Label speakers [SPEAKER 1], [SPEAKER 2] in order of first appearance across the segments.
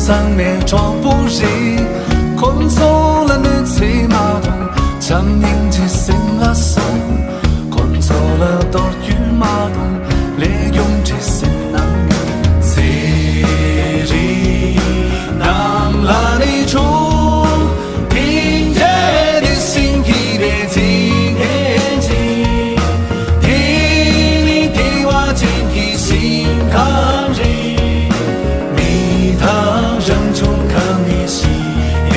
[SPEAKER 1] 上面装不人，空走了那骑马桶，强硬起心了手，空走了多余马桶，烈用起心难用，谁人让了你出？听见你心里的情眼睛，听你的话，听你心坎人。仍旧看你心里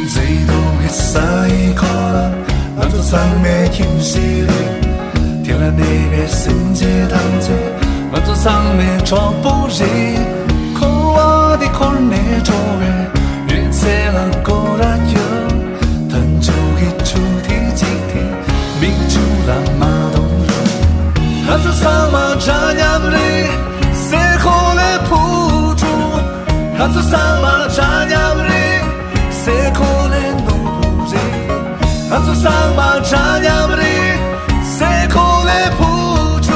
[SPEAKER 1] 最多的3口了，那座上面停息里。天蓝那边圣洁堂街，那座上面装不人，可我的可那周围，越切了过来有，腾出一出的集体，明出了马东人，那座上马扎亚不里，谁可来铺住？那座上马扎亚不里，谁可来弄不人？那座上马扎亚不里。谁可来铺住？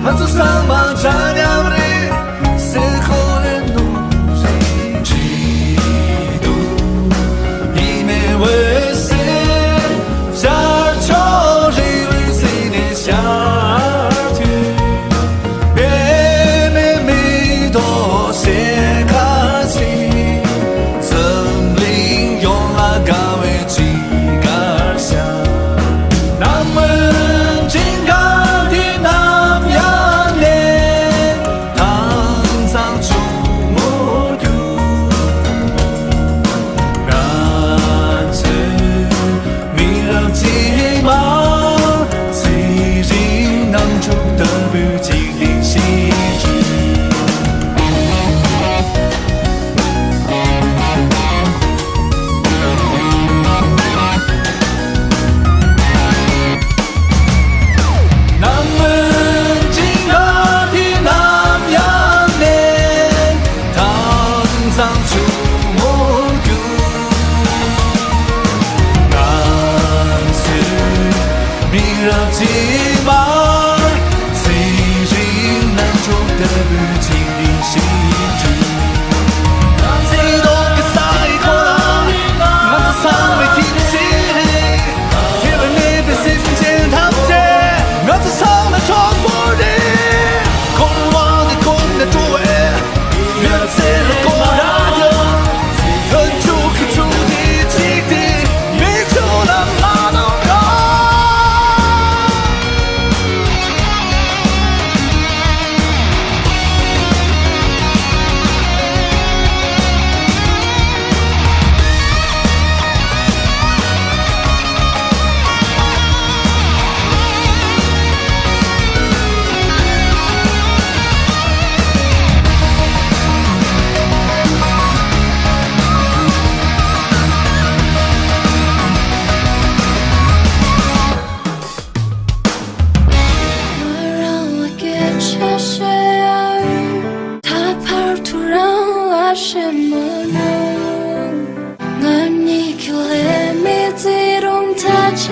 [SPEAKER 1] 那座上马扎亚不里，谁可来弄人？嫉妒你没为谁，下朝谁为谁的下去？别没多些客气，森林用了岗位几个下。什么呢？我你可怜没自动他家。